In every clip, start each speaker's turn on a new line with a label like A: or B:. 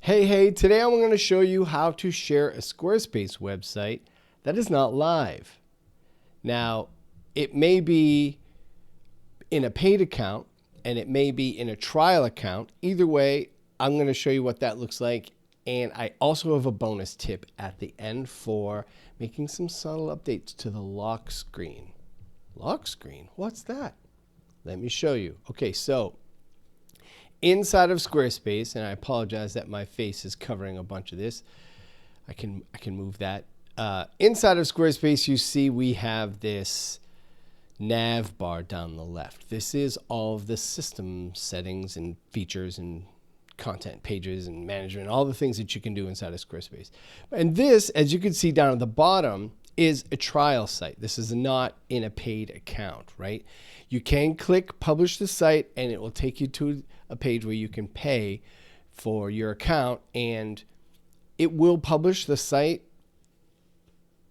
A: Hey, today I'm going to show you how to share a Squarespace website that is not live. Now, it may be in a paid account and it may be in a trial account. Either way, I'm going to show you what that looks like. And I also have a bonus tip at the end for making some subtle updates to the lock screen. Lock screen? What's that? Let me show you. Okay, so inside of Squarespace, and I apologize that my face is covering a bunch of this. I can move that. Inside of Squarespace, you see we have this nav bar down the left. This is all of the system settings and features and content pages and management, all the things that you can do inside of Squarespace. And this, as you can see down at the bottom, is a trial site. This is not in a paid account, right? You can click publish the site and it will take you to a page where you can pay for your account, and it will publish the site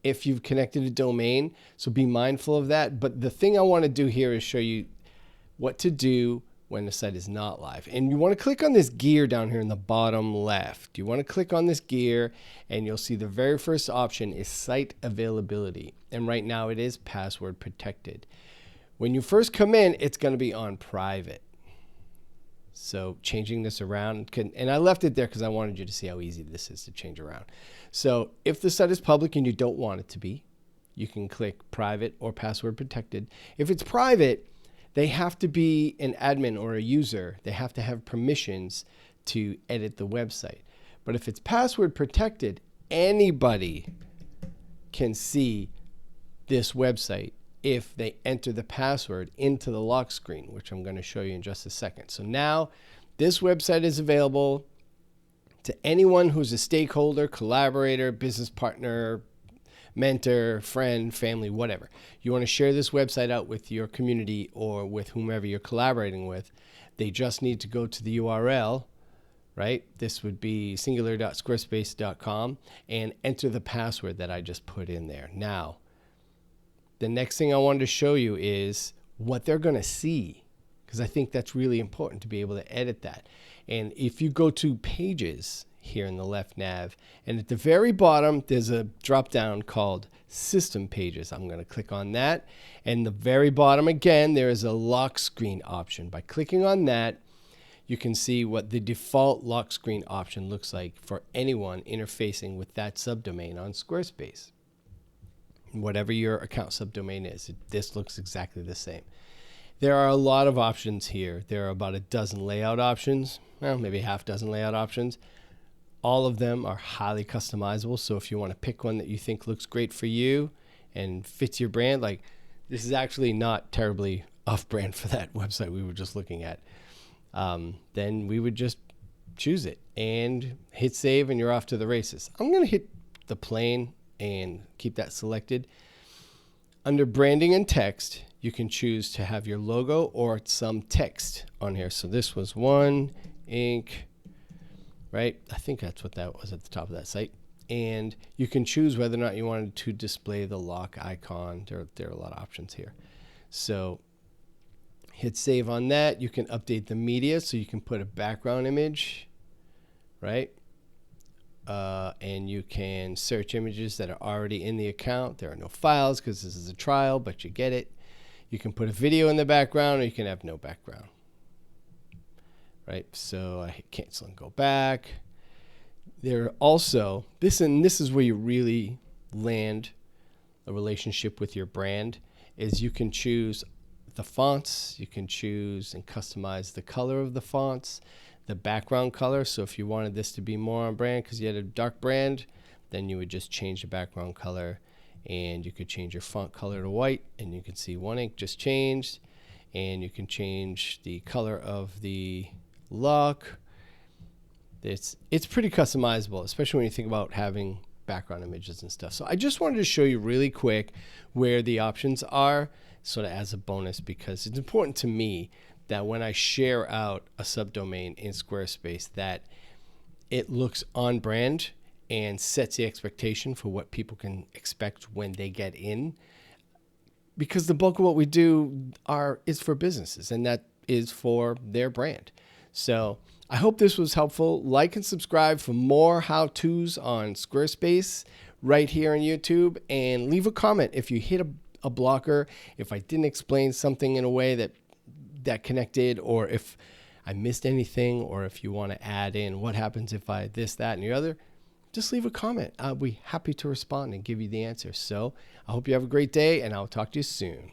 A: if you've connected a domain. So be mindful of that. But the thing I want to do here is show you what to do when the site is not live. And you want to click on this gear down here in the bottom left. You want to click on this gear and you'll see the very first option is site availability. And right now it is password protected. When you first come in, it's going to be on private. So changing this around, and I left it there because I wanted you to see how easy this is to change around. So if the site is public and you don't want it to be, you can click private or password protected. If it's private, they have to be an admin or a user. They have to have permissions to edit the website. But if it's password protected, anybody can see this website if they enter the password into the lock screen, which I'm going to show you in just a second. So now this website is available to anyone who's a stakeholder, collaborator, business partner, mentor, friend, family, whatever. You want to share this website out with your community or with whomever you're collaborating with. They just need to go to the URL, right? This would be singular.squarespace.com and enter the password that I just put in there. Now, the next thing I wanted to show you is what they're going to see, because I think that's really important to be able to edit that. And if you go to pages here in the left nav, and at the very bottom, there's a drop down called system pages. I'm going to click on that. And the very bottom, again, there is a lock screen option. By clicking on that, you can see what the default lock screen option looks like for anyone interfacing with that subdomain on Squarespace. Whatever your account subdomain is, this looks exactly the same. There are a lot of options here. There are about a dozen layout options, well, maybe half dozen layout options. All of them are highly customizable. So if you want to pick one that you think looks great for you and fits your brand, like this is actually not terribly off-brand for that website we were just looking at, then we would just choose it and hit save and you're off to the races. I'm going to hit the plane and keep that selected. Under branding and text, you can choose to have your logo or some text on here. So this was One Inc., right? I think that's what that was at the top of that site. And you can choose whether or not you wanted to display the lock icon. There are a lot of options here. So hit save on that. You can update the media, so you can put a background image, right? And you can search images that are already in the account. There are no files because this is a trial, but you get it. You can put a video in the background, or you can have no background. Right? So I hit cancel and go back. There are also, this is where you really land a relationship with your brand, is you can choose the fonts. You can choose and customize the color of the fonts, the background color. So if you wanted this to be more on brand because you had a dark brand, then you would just change the background color, and you could change your font color to white, and you can see One Ink just changed, and you can change the color of the lock. It's pretty customizable, especially when you think about having background images and stuff. So I just wanted to show you really quick where the options are, sort of as a bonus, because it's important to me that when I share out a subdomain in Squarespace, that it looks on brand and sets the expectation for what people can expect when they get in. Because the bulk of what we do is for businesses, and that is for their brand. So I hope this was helpful. Like and subscribe for more how-tos on Squarespace right here on YouTube, and leave a comment if you hit a blocker, if I didn't explain something in a way that connected, or if I missed anything, or if you want to add in what happens if I this, that, and the other. Just leave a comment. I'll be happy to respond and give you the answer. So I hope you have a great day, and I'll talk to you soon.